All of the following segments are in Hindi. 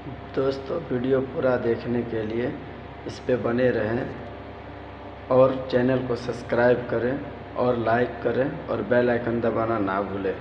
दोस्तों वीडियो पूरा देखने के लिए इस पे बने रहें और चैनल को सब्सक्राइब करें और लाइक करें और बेल आइकन दबाना ना भूलें।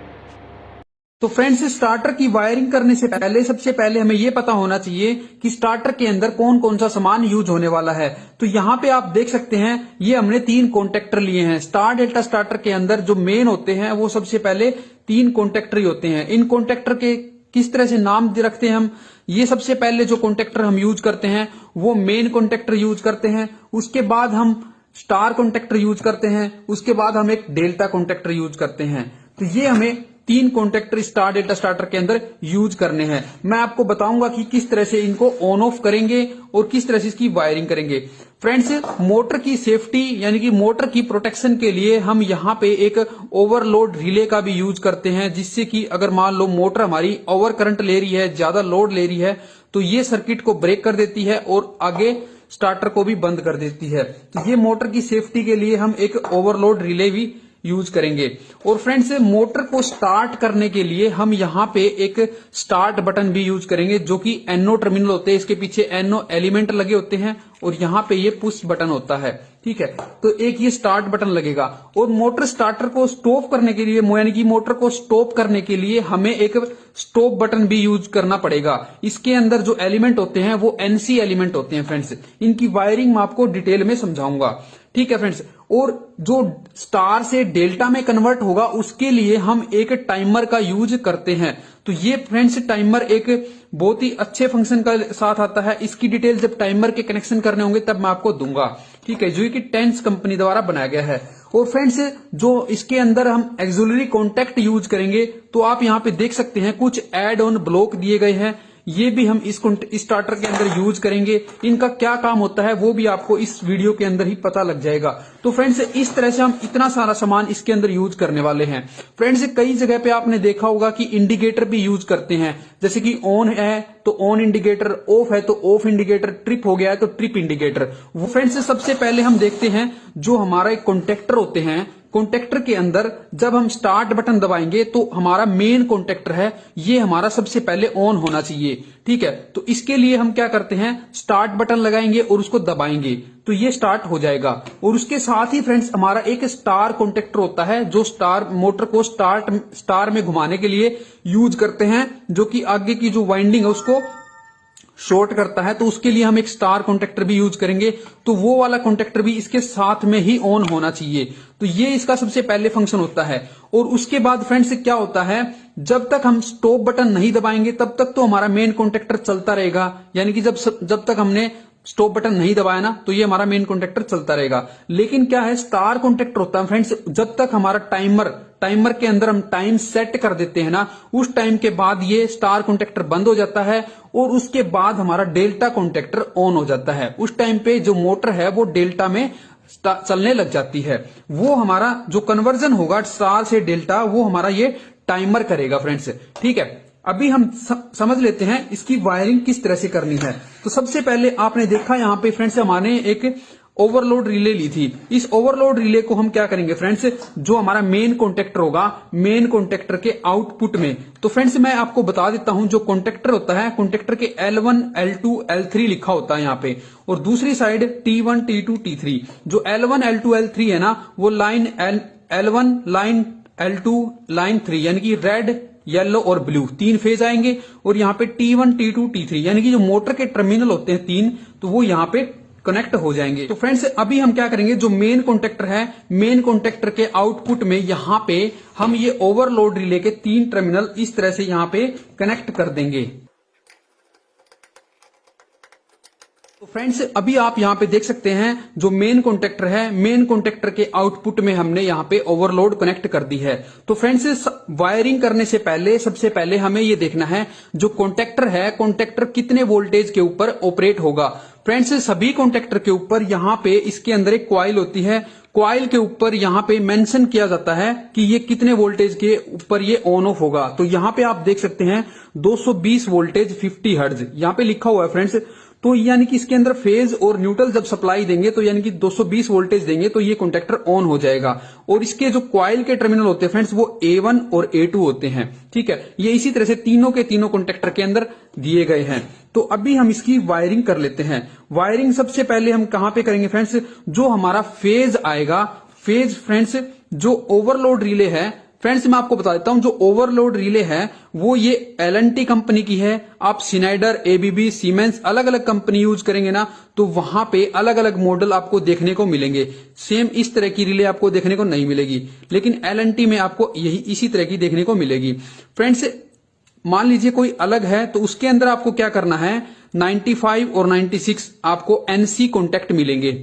तो फ्रेंड्स, स्टार्टर की वायरिंग करने से पहले सबसे पहले हमें यह पता होना चाहिए कि स्टार्टर के अंदर कौन कौन सा सामान यूज होने वाला है। तो यहाँ पे आप देख सकते हैं, ये हमने 3 कॉन्टेक्टर लिए हैं। स्टार डेल्टा स्टार्टर के अंदर जो मेन होते हैं वो सबसे पहले 3 कॉन्टेक्टर ही होते हैं। इन कॉन्टेक्टर के किस तरह से नाम रखते हैं हम, ये सबसे पहले जो कॉन्टेक्टर हम यूज करते हैं वो मेन कॉन्टेक्टर यूज करते हैं, उसके बाद हम स्टार कॉन्टेक्टर यूज करते हैं, उसके बाद हम एक डेल्टा कॉन्टेक्टर यूज करते हैं। तो ये हमें 3 कॉन्टेक्टर स्टार डेल्टा स्टार्टर के अंदर यूज करने हैं। मैं आपको बताऊंगा कि किस तरह से इनको ऑन ऑफ करेंगे और किस तरह से इसकी वायरिंग करेंगे। फ्रेंड्स, मोटर की सेफ्टी यानी कि मोटर की प्रोटेक्शन के लिए हम यहाँ पे एक ओवरलोड रिले का भी यूज करते हैं, जिससे कि अगर मान लो मोटर हमारी ओवर करंट ले रही है, ज्यादा लोड ले रही है, तो ये सर्किट को ब्रेक कर देती है और आगे स्टार्टर को भी बंद कर देती है। तो ये मोटर की सेफ्टी के लिए हम एक ओवरलोड रिले भी यूज करेंगे। और फ्रेंड्स, मोटर को स्टार्ट करने के लिए हम यहाँ पे एक स्टार्ट बटन भी यूज करेंगे, जो कि एनओ टर्मिनल होते हैं, इसके पीछे एनओ एलिमेंट लगे होते हैं और यहाँ पे ये पुश बटन होता है। ठीक है, तो एक ये स्टार्ट बटन लगेगा। और मोटर स्टार्टर को स्टॉप करने के लिए यानी कि मोटर को स्टॉप करने के लिए हमें एक स्टॉप बटन भी यूज करना पड़ेगा। इसके अंदर जो एलिमेंट होते हैं वो एनसी एलिमेंट होते हैं। फ्रेंड्स, इनकी वायरिंग मैं आपको डिटेल में समझाऊंगा। ठीक है फ्रेंड्स, और जो स्टार से डेल्टा में कन्वर्ट होगा उसके लिए हम एक टाइमर का यूज करते हैं। तो ये फ्रेंड्स टाइमर एक बहुत ही अच्छे फंक्शन का साथ आता है। इसकी डिटेल जब टाइमर के कनेक्शन करने होंगे तब मैं आपको दूंगा। ठीक है, जो कि टेंस कंपनी द्वारा बनाया गया है। और फ्रेंड्स, जो इसके अंदर हम एक्सिलरी कॉन्टैक्ट यूज करेंगे, तो आप यहाँ पे देख सकते हैं कुछ एड ऑन ब्लॉक दिए गए हैं, ये भी हम इस स्टार्टर के अंदर यूज करेंगे। इनका क्या काम होता है वो भी आपको इस वीडियो के अंदर ही पता लग जाएगा। तो फ्रेंड्स, इस तरह से हम इतना सारा सामान इसके अंदर यूज करने वाले हैं। फ्रेंड्स, कई जगह पे आपने देखा होगा कि इंडिकेटर भी यूज करते हैं, जैसे कि ऑन है तो ऑन इंडिकेटर, ऑफ है तो ऑफ इंडिकेटर, ट्रिप हो गया है तो ट्रिप इंडिकेटर। वो फ्रेंड्स, सबसे पहले हम देखते हैं जो हमारा एक कॉन्टेक्टर होते हैं, कॉन्टेक्टर के अंदर जब हम स्टार्ट बटन दबाएंगे तो हमारा मेन कॉन्टेक्टर है, ये हमारा सबसे पहले ऑन होना चाहिए। ठीक है, तो इसके लिए हम क्या करते हैं, स्टार्ट बटन लगाएंगे और उसको दबाएंगे तो ये स्टार्ट हो जाएगा। और उसके साथ ही फ्रेंड्स हमारा एक स्टार कॉन्टेक्टर होता है, जो स्टार मोटर को स्टार में घुमाने के लिए यूज करते हैं, जो कि आगे की जो वाइंडिंग है उसको शॉर्ट करता है। तो उसके लिए हम एक स्टार कॉन्टेक्टर भी यूज करेंगे। तो वो वाला कॉन्टेक्टर भी इसके साथ में ही ऑन होना चाहिए। तो ये इसका सबसे पहले फंक्शन होता है। और उसके बाद फ्रेंड्स क्या होता है, जब तक हम स्टॉप बटन नहीं दबाएंगे तब तक तो हमारा मेन कॉन्टेक्टर चलता रहेगा। यानी कि जब तक हमने स्टॉप बटन नहीं दबाया ना, तो ये हमारा मेन कॉन्टेक्टर चलता रहेगा। लेकिन क्या है, स्टार कॉन्टेक्टर होता है फ्रेंड्स, जब तक हमारा टाइमर के अंदर हम टाइम सेट कर देते हैं ना, उस टाइम के बाद ये स्टार कॉन्टेक्टर बंद हो जाता है और उसके बाद हमारा डेल्टा कॉन्टेक्टर ऑन हो जाता है। उस टाइम पे जो मोटर है वो डेल्टा में चलने लग जाती है। वो हमारा जो कन्वर्जन होगा स्टार से डेल्टा, वो हमारा ये टाइमर करेगा फ्रेंड्स। ठीक है, अभी हम समझ लेते हैं इसकी वायरिंग किस तरह से करनी है। तो सबसे पहले आपने देखा यहाँ पे फ्रेंड्स, हमारे एक ओवरलोड रिले ली थी। इस ओवरलोड रिले को हम क्या करेंगे फ्रेंड्स, जो हमारा मेन कॉन्टेक्टर होगा, मेन कॉन्टेक्टर के आउटपुट में। तो फ्रेंड्स मैं आपको बता देता हूं, जो कॉन्टेक्टर होता है, कॉन्टेक्टर के L1, L2, L3 लिखा होता है यहाँ पे, और दूसरी साइड T1, T2, T3। जो L1, L2, L3 है ना, वो line L1, line L2, line 3, यानी कि रेड, येलो और ब्लू 3 फेज आएंगे। और यहाँ पे T1, T2, T3 यानी कि जो मोटर के टर्मिनल होते हैं 3, तो वो यहाँ पे कनेक्ट हो जाएंगे। तो फ्रेंड्स अभी हम क्या करेंगे, जो मेन कॉन्टेक्टर है, मेन कॉन्टेक्टर के आउटपुट में यहाँ पे हम ये ओवरलोड रिले के 3 टर्मिनल इस तरह से यहाँ पे कनेक्ट कर देंगे। तो फ्रेंड्स अभी आप यहाँ पे देख सकते हैं, जो मेन कॉन्टेक्टर है, मेन कॉन्टेक्टर के आउटपुट में हमने यहाँ पे ओवरलोड कनेक्ट कर दी है। तो फ्रेंड्स वायरिंग करने से पहले सबसे पहले हमें ये देखना है, जो कॉन्टेक्टर है, कॉन्टेक्टर कितने वोल्टेज के ऊपर ऑपरेट होगा। फ्रेंड्स सभी कॉन्टेक्टर के ऊपर यहाँ पे इसके अंदर एक कॉइल होती है, कॉइल के ऊपर यहाँ पे मेंशन किया जाता है कि ये कितने वोल्टेज के ऊपर ये ऑन ऑफ होगा। तो यहाँ पे आप देख सकते हैं 220 वोल्टेज 50 हर्ट्ज यहाँ पे लिखा हुआ है फ्रेंड्स। तो यानी कि इसके अंदर फेज और न्यूट्रल जब सप्लाई देंगे तो यानी कि 220 वोल्टेज देंगे तो ये कॉन्टेक्टर ऑन हो जाएगा। और इसके जो कॉइल के टर्मिनल होते हैं फ्रेंड्स वो A1 और A2 होते हैं। ठीक है, ये इसी तरह से तीनों के तीनों कॉन्टेक्टर के अंदर दिए गए हैं। तो अभी हम इसकी वायरिंग कर लेते हैं। वायरिंग सबसे पहले हम कहां पे करेंगे फ्रेंड्स, जो हमारा फेज आएगा, फेज फ्रेंड्स जो ओवरलोड रिले है फ्रेंड्स, मैं आपको बता देता हूं, जो ओवरलोड रिले है वो ये L&T कंपनी की है। आप सिनाइडर, ABB, सीमेंस अलग अलग कंपनी यूज करेंगे ना तो वहां पे अलग अलग मॉडल आपको देखने को मिलेंगे। सेम इस तरह की रिले आपको देखने को नहीं मिलेगी, लेकिन L&T में आपको यही इसी तरह की देखने को मिलेगी। फ्रेंड्स मान लीजिए कोई अलग है तो उसके अंदर आपको क्या करना है, 95 और 96 आपको NC कॉन्टेक्ट मिलेंगे।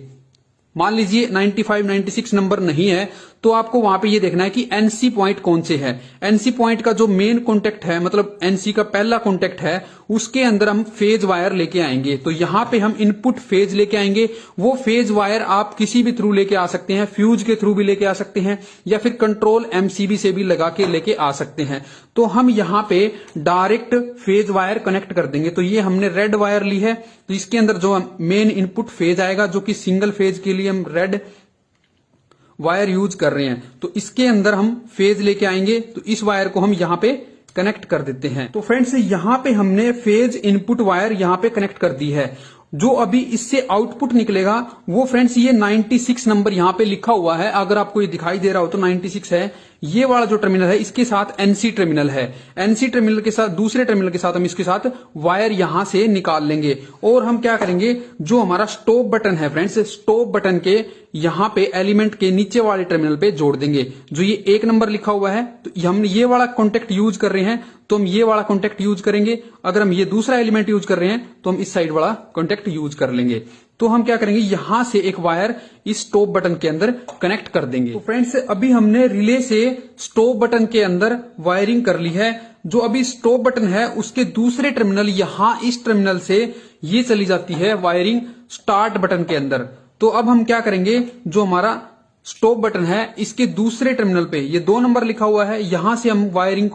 मान लीजिए 95, 96 नंबर नहीं है तो आपको वहां पे ये देखना है कि NC पॉइंट कौन से है। NC पॉइंट का जो मेन कॉन्टेक्ट है, मतलब NC का पहला कॉन्टेक्ट है, उसके अंदर हम फेज वायर लेके आएंगे। तो यहां पे हम इनपुट फेज लेके आएंगे। वो फेज वायर आप किसी भी थ्रू लेके आ सकते हैं, फ्यूज के थ्रू भी लेके आ सकते हैं या फिर कंट्रोल MCB से भी लगा के लेके आ सकते हैं। तो हम यहां पे डायरेक्ट फेज वायर कनेक्ट कर देंगे। तो ये हमने रेड वायर ली है, तो इसके अंदर जो मेन इनपुट फेज आएगा, जो कि सिंगल फेज के लिए हम रेड वायर यूज कर रहे हैं, तो इसके अंदर हम फेज लेके आएंगे। तो इस वायर को हम यहां पे कनेक्ट कर देते हैं। तो फ्रेंड्स यहां पे हमने फेज इनपुट वायर यहां पे कनेक्ट कर दी है। जो अभी इससे आउटपुट निकलेगा वो फ्रेंड्स ये 96 नंबर यहां पे लिखा हुआ है, अगर आपको ये दिखाई दे रहा हो तो 96 है। ये वाला जो टर्मिनल है इसके साथ NC टर्मिनल है। NC टर्मिनल के साथ, दूसरे टर्मिनल के साथ हम इसके साथ वायर यहां से निकाल लेंगे। और हम क्या करेंगे, जो हमारा स्टॉप बटन है फ्रेंड्स, स्टॉप बटन के यहां पे एलिमेंट के नीचे वाले टर्मिनल पे जोड़ देंगे। जो ये 1 नंबर लिखा हुआ है तो हम ये वाला कॉन्टेक्ट यूज कर रहे हैं तो हम ये वाला कॉन्टेक्ट यूज करेंगे। अगर हम ये दूसरा एलिमेंट यूज कर रहे हैं तो हम इस साइड वाला कॉन्टेक्ट यूज कर लेंगे। तो हम क्या करेंगे, यहां से एक वायर इस स्टॉप बटन के अंदर कनेक्ट कर देंगे। तो फ्रेंड्स अभी हमने रिले से स्टॉप बटन के अंदर वायरिंग कर ली है। जो अभी स्टॉप बटन है उसके दूसरे टर्मिनल, यहां इस टर्मिनल से ये चली जाती है वायरिंग स्टार्ट बटन के अंदर। तो अब हम क्या करेंगे, जो हमारा स्टॉप बटन है इसके दूसरे टर्मिनल पे ये 2 नंबर लिखा हुआ है, यहां से हम वायर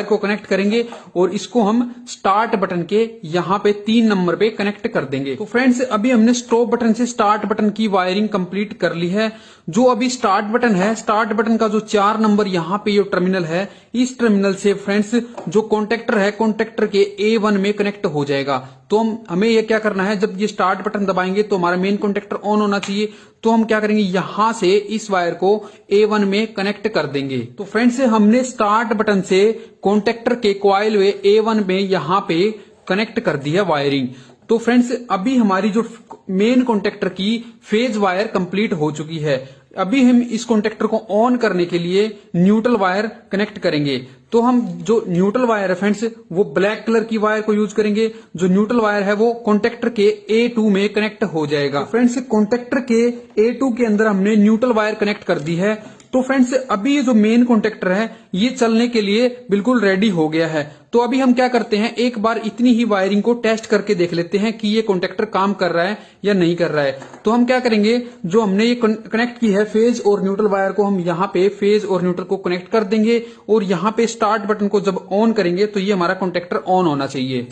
को कनेक्ट करेंगे और इसको हम स्टार्ट बटन के यहां पे 3 नंबर पे कनेक्ट कर देंगे। तो फ्रेंड्स अभी हमने स्टॉप बटन से स्टार्ट बटन की वायरिंग कंप्लीट कर ली है। जो अभी स्टार्ट बटन है, स्टार्ट बटन का जो 4 नंबर यहां पे ये टर्मिनल है, इस टर्मिनल से फ्रेंड्स जो कॉन्टेक्टर है, कॉन्टेक्टर के A1 में कनेक्ट हो जाएगा। तो हमें ये क्या करना है, जब ये स्टार्ट बटन दबाएंगे तो हमारा मेन कॉन्टेक्टर ऑन होना चाहिए। तो हम क्या करेंगे, यहां से इस वायर को A1 में कनेक्ट कर देंगे। तो फ्रेंड्स हमने स्टार्ट बटन से कॉन्टेक्टर के कॉइल वे A1 में यहां पे कनेक्ट कर दी है वायरिंग। तो फ्रेंड्स अभी हमारी जो मेन कॉन्टेक्टर की फेज वायर कंप्लीट हो चुकी है। अभी हम इस कॉन्टेक्टर को ऑन करने के लिए न्यूट्रल वायर कनेक्ट करेंगे। तो हम जो न्यूट्रल वायर है फ्रेंड्स वो ब्लैक कलर की वायर को यूज करेंगे। जो न्यूट्रल वायर है वो कॉन्टेक्टर के A2 में कनेक्ट हो जाएगा। तो फ्रेंड्स कॉन्टेक्टर के A2 के अंदर हमने न्यूट्रल वायर कनेक्ट कर दी है। तो फ्रेंड्स अभी ये जो मेन कॉन्टेक्टर है ये चलने के लिए बिल्कुल रेडी हो गया है। तो अभी हम क्या करते हैं, एक बार इतनी ही वायरिंग को टेस्ट करके देख लेते हैं कि ये कॉन्टेक्टर काम कर रहा है या नहीं कर रहा है। तो हम क्या करेंगे, जो हमने ये कनेक्ट की है फेज और न्यूट्रल वायर को हम यहाँ पे फेज और न्यूट्रल को कनेक्ट कर देंगे और यहाँ पे स्टार्ट बटन को जब ऑन करेंगे तो ये हमारा कॉन्टेक्टर ऑन होना चाहिए।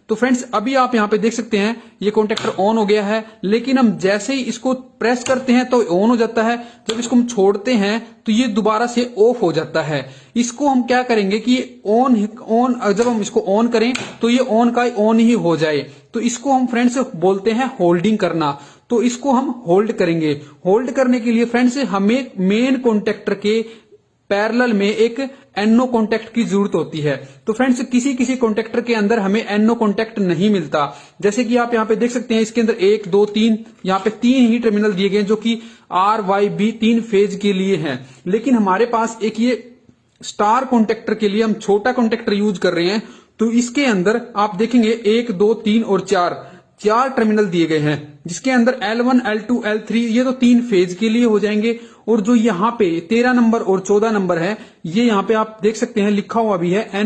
तो फ्रेंड्स अभी आप यहाँ पे देख सकते हैं ये कॉन्टेक्टर ऑन हो गया है, लेकिन हम जैसे ही इसको प्रेस करते हैं तो ऑन हो जाता है। जब इसको हम छोड़ते हैं तो ये दोबारा से ऑफ हो जाता है। इसको हम क्या करेंगे कि ऑन जब हम इसको ऑन करें तो ये ऑन का ऑन ही हो जाए। तो इसको हम फ्रेंड्स बोलते हैं होल्डिंग करना। तो इसको हम होल्ड करेंगे। होल्ड करने के लिए फ्रेंड्स हमें मेन कॉन्टेक्टर के पैरेलल में एक NO कॉन्टेक्ट की जरूरत होती है। तो फ्रेंड्स किसी किसी कॉन्टेक्टर के अंदर हमें NO कॉन्टेक्ट नहीं मिलता। जैसे कि आप यहाँ पे देख सकते हैं इसके अंदर 1 2 3 यहाँ पे 3 ही टर्मिनल दिए गए जो कि RYB 3 फेज के लिए हैं। लेकिन हमारे पास एक ये स्टार कॉन्टेक्टर के लिए हम छोटा कॉन्टेक्टर यूज कर रहे हैं। तो इसके अंदर आप देखेंगे 1 2 3 और 4 टर्मिनल दिए गए हैं, जिसके अंदर L1 L2 L3 ये तो 3 फेज के लिए हो जाएंगे। और जो यहाँ पे 13 नंबर और 14 नंबर है ये यहाँ पे आप देख सकते हैं लिखा हुआ भी है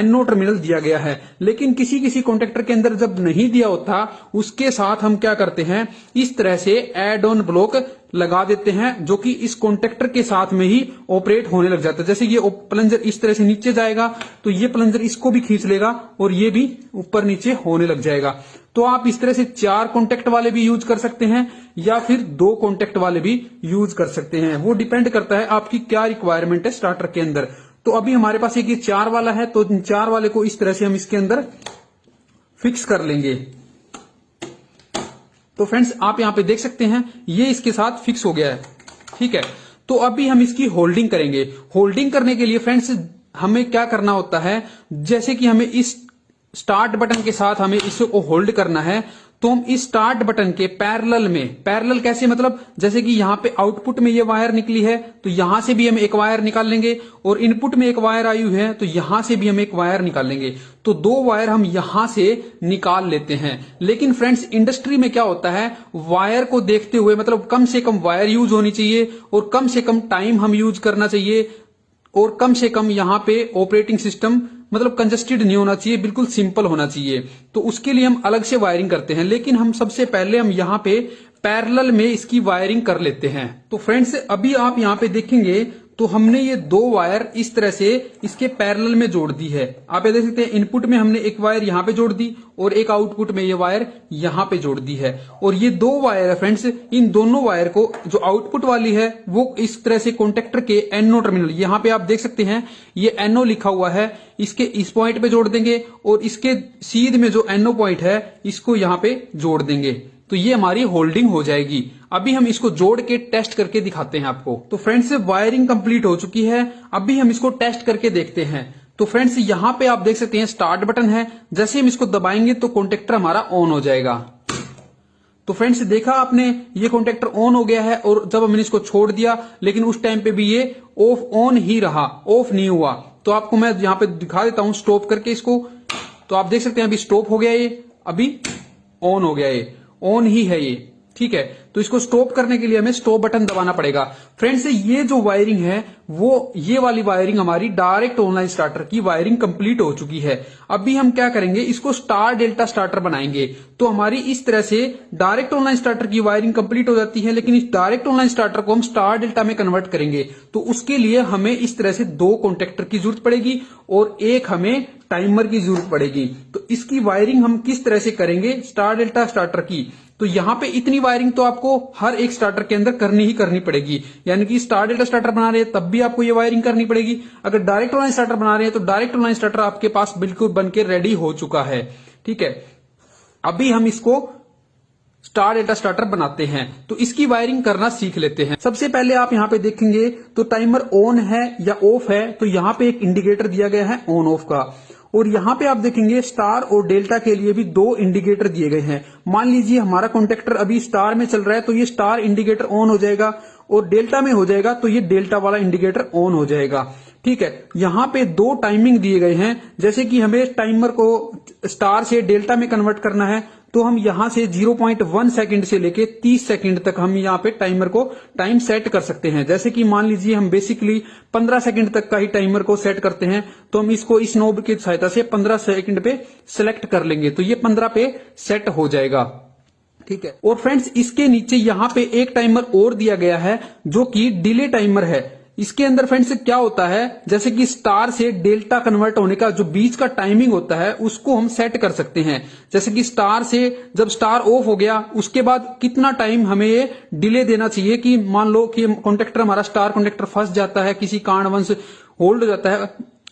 NO टर्मिनल दिया गया है। लेकिन किसी किसी कॉन्टेक्टर के अंदर जब नहीं दिया होता उसके साथ हम क्या करते हैं, इस तरह से एड ऑन ब्लॉक लगा देते हैं जो कि इस कॉन्टेक्टर के साथ में ही ऑपरेट होने लग जाता है। जैसे ये प्लंजर इस तरह से नीचे जाएगा तो ये प्लंजर इसको भी खींच लेगा और ये भी ऊपर नीचे होने लग जाएगा। तो आप इस तरह से 4 कॉन्टेक्ट वाले भी यूज कर सकते हैं या फिर 2 कॉन्टेक्ट वाले भी यूज कर सकते हैं। वो डिपेंड करता है आपकी क्या रिक्वायरमेंट है स्टार्टर के अंदर। तो अभी हमारे पास एक ये 4 वाला है, तो 4 वाले को इस तरह से हम इसके अंदर फिक्स कर लेंगे। तो फ्रेंड्स आप यहां पे देख सकते हैं ये इसके साथ फिक्स हो गया है, ठीक है। तो अभी हम इसकी होल्डिंग करेंगे। होल्डिंग करने के लिए फ्रेंड्स हमें क्या करना होता है, जैसे कि हमें इस स्टार्ट बटन के साथ हमें इसको होल्ड करना है, तो हम इस स्टार्ट बटन के पैरेलल कैसे, मतलब जैसे कि यहां पे आउटपुट में ये वायर निकली है तो यहां से भी हम एक वायर निकाल लेंगे, और इनपुट में एक वायर आई हुई है तो यहां से भी हम एक वायर निकाल लेंगे। तो 2 वायर हम यहां से निकाल लेते हैं। लेकिन फ्रेंड्स इंडस्ट्री में क्या होता है, वायर को देखते हुए, मतलब कम से कम वायर यूज होनी चाहिए और कम से कम टाइम हम यूज करना चाहिए, और कम से कम यहां पे ऑपरेटिंग सिस्टम मतलब कंजस्टेड नहीं होना चाहिए, बिल्कुल सिंपल होना चाहिए। तो उसके लिए हम अलग से वायरिंग करते हैं, लेकिन हम सबसे पहले हम यहां पे पैरेलल में इसकी वायरिंग कर लेते हैं। तो फ्रेंड्स अभी आप यहां पे देखेंगे तो हमने ये 2 वायर इस तरह से इसके पैरेलल में जोड़ दी है। आप ये देख सकते हैं इनपुट में हमने एक वायर यहां पे जोड़ दी और एक आउटपुट में ये वायर यहां पे जोड़ दी है। और ये 2 वायर है फ्रेंड्स, इन दोनों वायर को जो आउटपुट वाली है वो इस तरह से कॉन्टेक्टर के एनओ टर्मिनल, यहां पे आप देख सकते हैं ये एनओ लिखा हुआ है, इसके इस पॉइंट पे जोड़ देंगे और इसके सीध में जो एनओ पॉइंट है इसको यहां पे जोड़ देंगे। तो ये हमारी होल्डिंग हो जाएगी। अभी हम इसको जोड़ के टेस्ट करके दिखाते हैं आपको। तो फ्रेंड्स वायरिंग कंप्लीट हो चुकी है, अभी हम इसको टेस्ट करके देखते हैं। तो फ्रेंड्स यहां पे आप देख सकते हैं स्टार्ट बटन है, जैसे हम इसको दबाएंगे तो कॉन्टेक्टर हमारा ऑन हो जाएगा। तो फ्रेंड्स देखा आपने, ये कॉन्टेक्टर ऑन हो गया है, और जब हमने इसको छोड़ दिया लेकिन उस टाइम पे भी ये ऑन ही रहा, ऑफ नहीं हुआ। तो आपको मैं यहां पे दिखा देता हूं स्टॉप करके इसको। तो आप देख सकते हैं अभी स्टॉप हो गया, ये अभी ऑन हो गया, ये ऑन ही है ये, ठीक है। तो इसको स्टॉप करने के लिए हमें स्टॉप बटन दबाना पड़ेगा। फ्रेंड्स ये जो वायरिंग है वो ये वाली वायरिंग हमारी डायरेक्ट ऑनलाइन स्टार्टर की वायरिंग कंप्लीट हो चुकी है। अभी हम क्या करेंगे, इसको स्टार डेल्टा स्टार्टर बनाएंगे। तो हमारी इस तरह से डायरेक्ट ऑनलाइन स्टार्टर की वायरिंग कंप्लीट हो जाती है, लेकिन इस डायरेक्ट ऑनलाइन स्टार्टर को हम स्टार डेल्टा में कन्वर्ट करेंगे। तो उसके लिए हमें इस तरह से 2 कॉन्टेक्टर की जरूरत पड़ेगी और एक हमें टाइमर की जरूरत पड़ेगी। तो इसकी वायरिंग हम किस तरह से करेंगे स्टार डेल्टा स्टार्टर की, तो यहां पे इतनी वायरिंग तो आपको हर एक स्टार्टर के अंदर करनी ही करनी पड़ेगी। यानी कि स्टार डेल्टा स्टार्टर बना रहे हैं तब भी आपको ये वायरिंग करनी पड़ेगी। अगर डायरेक्ट ऑनलाइन स्टार्टर बना रहे हैं तो डायरेक्ट ऑनलाइन स्टार्टर आपके पास बिल्कुल बनके रेडी हो चुका है, ठीक है। अभी हम इसको स्टार डेल्टा स्टार्टर बनाते हैं, तो इसकी वायरिंग करना सीख लेते हैं। सबसे पहले आप यहां पे देखेंगे तो टाइमर ऑन है या ऑफ है, तो यहां पे एक इंडिकेटर दिया गया है ऑन ऑफ का, और यहां पे आप देखेंगे स्टार और डेल्टा के लिए भी 2 इंडिकेटर दिए गए हैं। मान लीजिए हमारा कॉन्टेक्टर अभी स्टार में चल रहा है तो ये स्टार इंडिकेटर ऑन हो जाएगा, और डेल्टा में हो जाएगा तो ये डेल्टा वाला इंडिकेटर ऑन हो जाएगा, ठीक है। यहां पे 2 टाइमिंग दिए गए हैं, जैसे कि हमें टाइमर को स्टार से डेल्टा में कन्वर्ट करना है तो हम यहां से 0.1 सेकंड से लेके 30 सेकंड तक हम यहां पे टाइमर को टाइम सेट कर सकते हैं। जैसे कि मान लीजिए हम बेसिकली 15 सेकंड तक का ही टाइमर को सेट करते हैं, तो हम इसको इस नोब की सहायता से 15 सेकंड पे सिलेक्ट कर लेंगे, तो ये 15 पे सेट हो जाएगा, ठीक है। और फ्रेंड्स इसके नीचे यहां पे एक टाइमर और दिया गया है जो कि डिले टाइमर है। इसके अंदर फ्रेंड्स क्या होता है, जैसे कि स्टार से डेल्टा कन्वर्ट होने का जो बीच का टाइमिंग होता है उसको हम सेट कर सकते हैं। जैसे कि स्टार से जब स्टार ऑफ हो गया उसके बाद कितना टाइम हमें ये डिले देना चाहिए, कि मान लो कि कॉन्टेक्टर हमारा स्टार कॉन्टेक्टर फंस जाता है, किसी कारणवश होल्ड हो जाता है,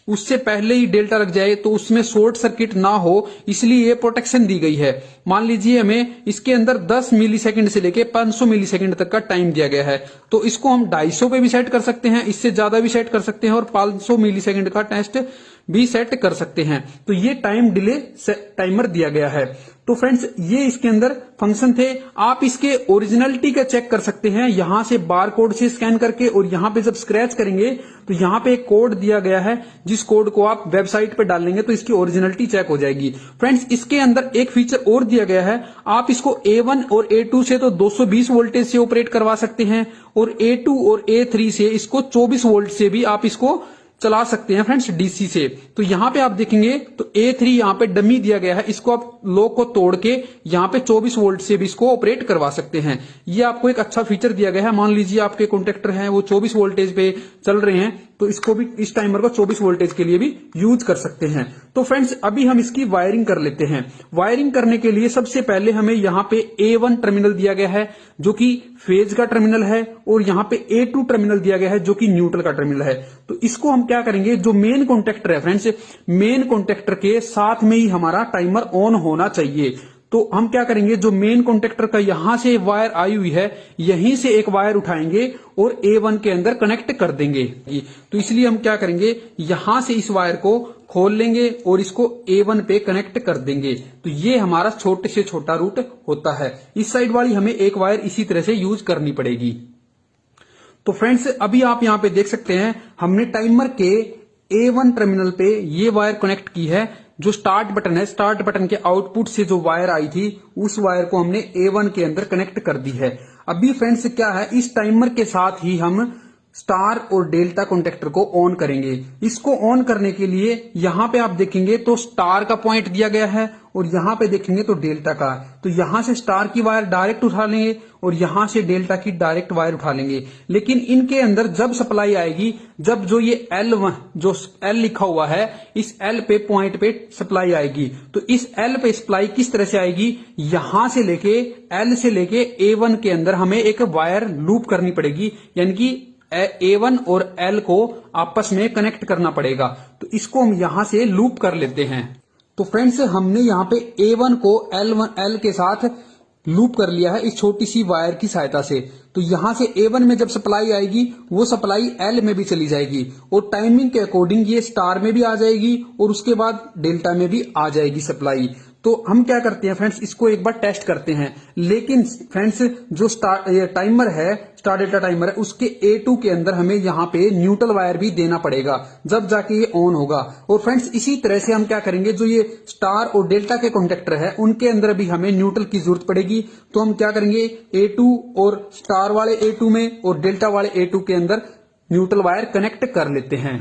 उससे पहले ही डेल्टा लग जाए तो उसमें शॉर्ट सर्किट ना हो, इसलिए ये प्रोटेक्शन दी गई है। मान लीजिए हमें इसके अंदर 10 मिलीसेकंड से लेके 500 मिलीसेकंड तक का टाइम दिया गया है, तो इसको हम 250 पे भी सेट कर सकते हैं, इससे ज्यादा भी सेट कर सकते हैं, और 500 मिलीसेकंड का टेस्ट भी सेट कर सकते हैं। तो ये टाइम डिले टाइमर दिया गया है। तो फ्रेंड्स ये इसके अंदर फंक्शन थे। आप इसके ओरिजिनलिटी का चेक कर सकते हैं यहां से बार कोड से स्कैन करके, और यहां पे जब स्क्रैच करेंगे तो यहां पे एक कोड दिया गया है, जिस कोड को आप वेबसाइट पे डालेंगे तो इसकी ओरिजिनलिटी चेक हो जाएगी। फ्रेंड्स इसके अंदर एक फीचर और दिया गया है, आप इसको A1 और A2 से तो 220 वोल्टेज से ऑपरेट करवा सकते हैं, और A2 और A3 से इसको 24 वोल्ट से भी आप इसको चला सकते हैं फ्रेंड्स, डीसी से। तो यहां पे आप देखेंगे तो A3 यहां पे डमी दिया गया है, इसको आप लॉक को तोड़ के यहां पे 24 वोल्ट से भी इसको ऑपरेट करवा सकते हैं। ये आपको एक अच्छा फीचर दिया गया है। मान लीजिए आपके कॉन्टेक्टर हैं वो 24 वोल्टेज पे चल रहे हैं, तो इसको भी, इस टाइमर को 24 वोल्टेज के लिए भी यूज कर सकते हैं। तो फ्रेंड्स अभी हम इसकी वायरिंग कर लेते हैं। वायरिंग करने के लिए सबसे पहले हमें यहाँ पे A1 टर्मिनल दिया गया है जो कि फेज का टर्मिनल है, और यहाँ पे A2 टर्मिनल दिया गया है जो कि न्यूट्रल का टर्मिनल है। तो इसको हम क्या करेंगे, जो मेन कॉन्टेक्टर है फ्रेंड्स, मेन कॉन्टेक्टर के साथ में ही हमारा टाइमर ऑन होना चाहिए। तो हम क्या करेंगे, जो मेन कॉन्टेक्टर का यहां से वायर आई हुई है, यहीं से एक वायर उठाएंगे और A1 के अंदर कनेक्ट कर देंगे। तो इसलिए हम क्या करेंगे, यहां से इस वायर को खोल लेंगे और इसको A1 पे कनेक्ट कर देंगे। तो ये हमारा छोटे से छोटा रूट होता है। इस साइड वाली हमें एक वायर इसी तरह से यूज करनी पड़ेगी। तो फ्रेंड्स अभी आप यहां पे देख सकते हैं, हमने टाइमर के A1 टर्मिनल पे ये वायर कनेक्ट की है। जो स्टार्ट बटन है, स्टार्ट बटन के आउटपुट से जो वायर आई थी, उस वायर को हमने A1 के अंदर कनेक्ट कर दी है। अभी फ्रेंड्स क्या है, इस टाइमर के साथ ही हम स्टार और डेल्टा कॉन्टेक्टर को ऑन करेंगे। इसको ऑन करने के लिए यहां पे आप देखेंगे तो स्टार का पॉइंट दिया गया है, और यहां पे देखेंगे तो डेल्टा का। तो यहां से स्टार की वायर डायरेक्ट उठा लेंगे और यहां से डेल्टा की डायरेक्ट वायर उठा लेंगे। लेकिन इनके अंदर जब सप्लाई आएगी, जब जो ये L1 जो L लिखा हुआ है, इस L पे पॉइंट पे सप्लाई आएगी। तो इस L पे सप्लाई किस तरह से आएगी, यहां से लेके L से लेके A1 के अंदर हमें एक वायर लूप करनी पड़ेगी, यानी कि A1 और L को आपस में कनेक्ट करना पड़ेगा। तो इसको हम यहां से लूप कर लेते हैं। तो फ्रेंड्स हमने यहां पे A1 को L के साथ लूप कर लिया है इस छोटी सी वायर की सहायता से। तो यहां से A1 में जब सप्लाई आएगी, वो सप्लाई L में भी चली जाएगी, और टाइमिंग के अकॉर्डिंग ये स्टार में भी आ जाएगी और उसके बाद डेल्टा में भी आ जाएगी सप्लाई। तो हम क्या करते हैं फ्रेंड्स, इसको एक बार टेस्ट करते हैं। लेकिन फ्रेंड्स जो टाइमर है, स्टार डेल्टा टाइमर है, उसके A2 के अंदर हमें यहाँ पे न्यूट्रल वायर भी देना पड़ेगा, जब जाके ये ऑन होगा। और फ्रेंड्स इसी तरह से हम क्या करेंगे, जो ये स्टार और डेल्टा के कॉन्टेक्टर है, उनके अंदर भी हमें न्यूट्रल की जरूरत पड़ेगी। तो हम क्या करेंगे, A2 और स्टार वाले A2 में और डेल्टा वाले A2 के अंदर न्यूट्रल वायर कनेक्ट कर लेते हैं।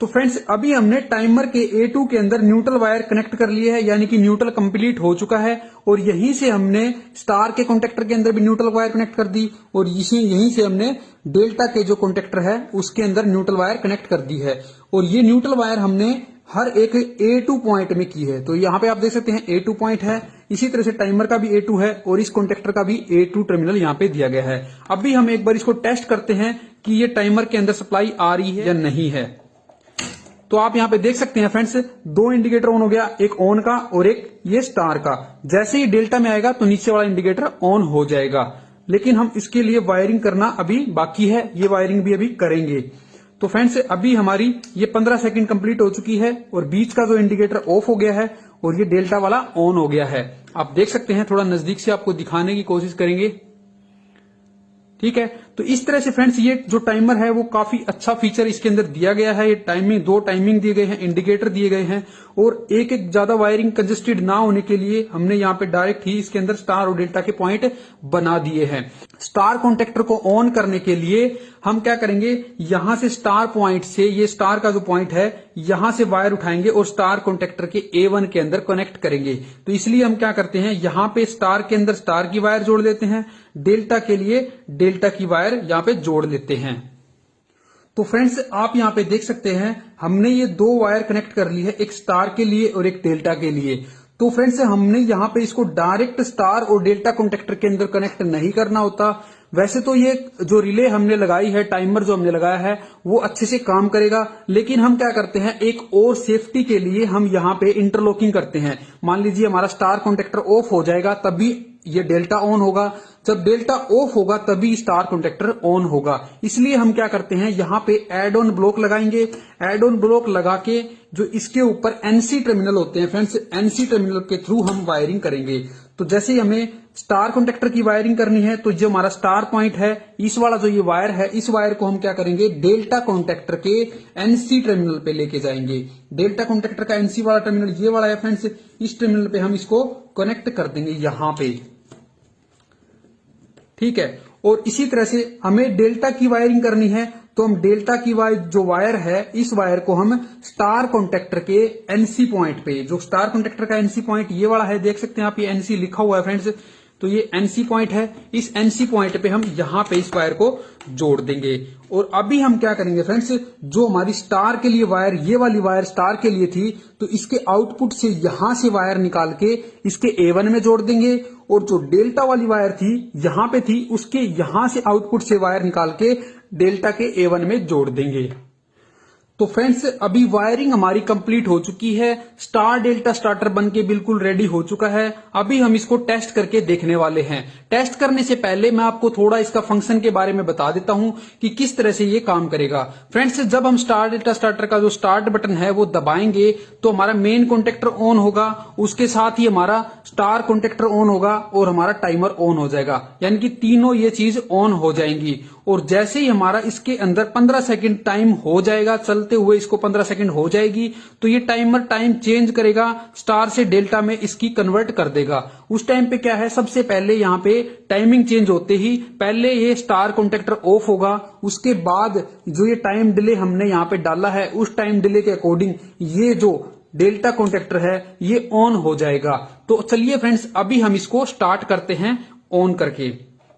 तो फ्रेंड्स अभी हमने टाइमर के A2 के अंदर न्यूट्रल वायर कनेक्ट कर लिए है, यानी कि न्यूट्रल कंप्लीट हो चुका है। और यहीं से हमने स्टार के कॉन्टेक्टर के अंदर भी न्यूट्रल वायर कनेक्ट कर दी, और यहीं से हमने डेल्टा के जो कॉन्टेक्टर है उसके अंदर न्यूट्रल वायर कनेक्ट कर दी है। और ये न्यूट्रल वायर हमने हर एक A2 पॉइंट में की है। तो यहाँ पे आप देख सकते हैं A2 पॉइंट है, इसी तरह से टाइमर का भी A2 है, और इस कॉन्टेक्टर का भी A2 टर्मिनल यहाँ पे दिया गया है। अभी हम एक बार इसको टेस्ट करते हैं कि ये टाइमर के अंदर सप्लाई आ रही है या नहीं है। तो आप यहां पे देख सकते हैं फ्रेंड्स, दो इंडिकेटर ऑन हो गया, एक ऑन का और एक ये स्टार का। जैसे ही डेल्टा में आएगा तो नीचे वाला इंडिकेटर ऑन हो जाएगा। लेकिन हम इसके लिए वायरिंग करना अभी बाकी है, ये वायरिंग भी अभी करेंगे। तो फ्रेंड्स अभी हमारी ये 15 सेकंड कंप्लीट हो चुकी है, और बीच का जो इंडिकेटर ऑफ हो गया है और ये डेल्टा वाला ऑन हो गया है। आप देख सकते हैं, थोड़ा नजदीक से आपको दिखाने की कोशिश करेंगे। ठीक है, तो इस तरह से फ्रेंड्स ये जो टाइमर है वो काफी अच्छा फीचर इसके अंदर दिया गया है। ये टाइमिंग, दो टाइमिंग दिए गए हैं, इंडिकेटर दिए गए हैं, और एक एक ज्यादा वायरिंग कंजेस्टेड ना होने के लिए हमने यहाँ पे डायरेक्ट ही इसके अंदर स्टार और डेल्टा के पॉइंट बना दिए हैं। स्टार कॉन्टेक्टर को ऑन करने के लिए हम क्या करेंगे, यहां से स्टार पॉइंट से, ये स्टार का जो पॉइंट है, यहां से वायर उठाएंगे और स्टार कॉन्टेक्टर के A1 के अंदर कनेक्ट करेंगे। तो इसलिए हम क्या करते हैं, यहां पे स्टार के अंदर स्टार की वायर जोड़ देते हैं, डेल्टा के लिए डेल्टा की वायर यहां पे जोड़ लेते हैं। तो फ्रेंड्स आप यहां पे देख सकते हैं, हमने ये दो वायर कनेक्ट कर ली है, एक स्टार के लिए और एक डेल्टा के लिए। तो फ्रेंड्स हमने यहां पे इसको डायरेक्ट स्टार और डेल्टा कॉन्टेक्टर के अंदर कनेक्ट नहीं करना होता। वैसे तो ये जो रिले हमने लगाई है, टाइमर जो हमने लगाया है, वो अच्छे से काम करेगा। लेकिन हम क्या करते हैं, एक और सेफ्टी के लिए हम यहाँ पे इंटरलॉकिंग करते हैं। मान लीजिए हमारा स्टार कॉन्टेक्टर ऑफ हो जाएगा, तभी ये डेल्टा ऑन होगा, जब डेल्टा ऑफ होगा तभी स्टार कॉन्टेक्टर ऑन होगा। इसलिए हम क्या करते हैं, यहाँ पे एड ऑन ब्लॉक लगाएंगे। एड ऑन ब्लॉक लगा के जो इसके ऊपर एनसी टर्मिनल होते हैं फ्रेंड्स, एनसी टर्मिनल के थ्रू हम वायरिंग करेंगे। तो जैसे हमें स्टार कॉन्टेक्टर की वायरिंग करनी है, तो जो हमारा स्टार पॉइंट है, इस वाला जो ये वायर है, इस वायर को हम क्या करेंगे, डेल्टा कॉन्टेक्टर के एनसी टर्मिनल पे लेके जाएंगे। डेल्टा कॉन्टेक्टर का एनसी वाला टर्मिनल ये वाला है फ्रेंड्स, इस टर्मिनल पे हम इसको कनेक्ट कर देंगे यहां पे। ठीक है, और इसी तरह से हमें डेल्टा की वायरिंग करनी है, तो हम डेल्टा की जो वायर है, इस वायर को हम स्टार कॉन्टेक्टर के एनसी पॉइंट पे, जो स्टार कॉन्टेक्टर का एनसी पॉइंट ये वाला है, देख सकते हैं आप, ये एनसी लिखा हुआ है फ्रेंड्स, तो ये NC पॉइंट है, इस NC पॉइंट पे हम यहाँ पे इस वायर को जोड़ देंगे। और अभी हम क्या करेंगे फ्रेंड्स, जो हमारी स्टार के लिए वायर, ये वाली वायर स्टार के लिए थी, तो इसके आउटपुट से यहां से वायर निकाल के इसके A1 में जोड़ देंगे। और जो डेल्टा वाली वायर थी, यहां पे थी, उसके यहां से आउटपुट से वायर निकाल के डेल्टा के A1 में जोड़ देंगे। तो फ्रेंड्स अभी वायरिंग हमारी कंप्लीट हो चुकी है, स्टार डेल्टा स्टार्टर बनके बिल्कुल रेडी हो चुका है। अभी हम इसको टेस्ट करके देखने वाले हैं। टेस्ट करने से पहले मैं आपको थोड़ा इसका फंक्शन के बारे में बता देता हूं कि किस तरह से ये काम करेगा। फ्रेंड्स जब हम स्टार डेल्टा स्टार्टर का जो स्टार्ट बटन है वो दबाएंगे तो हमारा मेन कॉन्टेक्टर ऑन होगा, उसके साथ ही हमारा स्टार कॉन्टेक्टर ऑन होगा और हमारा टाइमर ऑन हो जाएगा, यानी कि तीनों ये चीज ऑन हो जाएंगी। और जैसे ही हमारा इसके अंदर 15 सेकंड टाइम हो जाएगा, चलते हुए इसको 15 सेकंड हो जाएगी, तो ये टाइमर टाइम चेंज करेगा, स्टार से डेल्टा में इसकी कन्वर्ट कर देगा। उस टाइम पे क्या है, सबसे पहले यहाँ पे टाइमिंग चेंज होते ही पहले ये स्टार कॉन्टेक्टर ऑफ होगा, उसके बाद जो ये टाइम डिले हमने यहाँ पे डाला है उस टाइम डिले के अकॉर्डिंग ये जो डेल्टा कॉन्टेक्टर है ये ऑन हो जाएगा। तो चलिए फ्रेंड्स अभी हम इसको स्टार्ट करते हैं ऑन करके।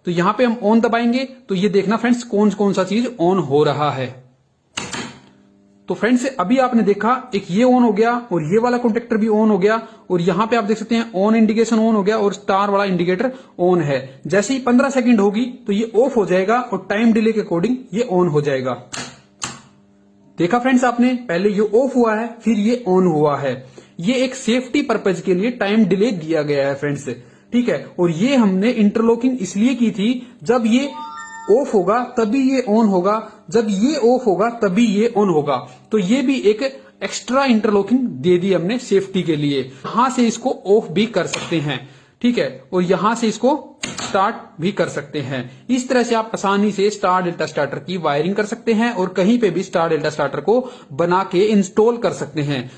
तो यहां पे हम ऑन दबाएंगे तो ये देखना फ्रेंड्स कौन कौन सा चीज ऑन हो रहा है। तो फ्रेंड्स अभी आपने देखा एक ये ऑन हो गया और ये वाला कॉन्टेक्टर भी ऑन हो गया, और यहां पे आप देख सकते हैं ऑन इंडिकेशन ऑन हो गया और स्टार वाला इंडिकेटर ऑन है। जैसे ही 15 सेकंड होगी तो ये ऑफ हो जाएगा और टाइम डिले के अकॉर्डिंग ये ऑन हो जाएगा। देखा फ्रेंड्स आपने, पहले ये ऑफ हुआ है फिर ये ऑन हुआ है। ये एक सेफ्टी पर्पज के लिए टाइम डिले दिया गया है फ्रेंड्स, ठीक है। और ये हमने इंटरलॉकिंग इसलिए की थी, जब ये ऑफ होगा तभी ये ऑन होगा, जब ये ऑफ होगा तभी ये ऑन होगा। तो ये भी एक एक्स्ट्रा इंटरलॉकिंग दे दी हमने सेफ्टी के लिए। यहां से इसको ऑफ भी कर सकते हैं, ठीक है, और यहां से इसको स्टार्ट भी कर सकते हैं। इस तरह से आप आसानी से स्टार डेल्टा स्टार्टर की वायरिंग कर सकते हैं और कहीं पे भी स्टार डेल्टा स्टार्टर को बना के इंस्टॉल कर सकते हैं।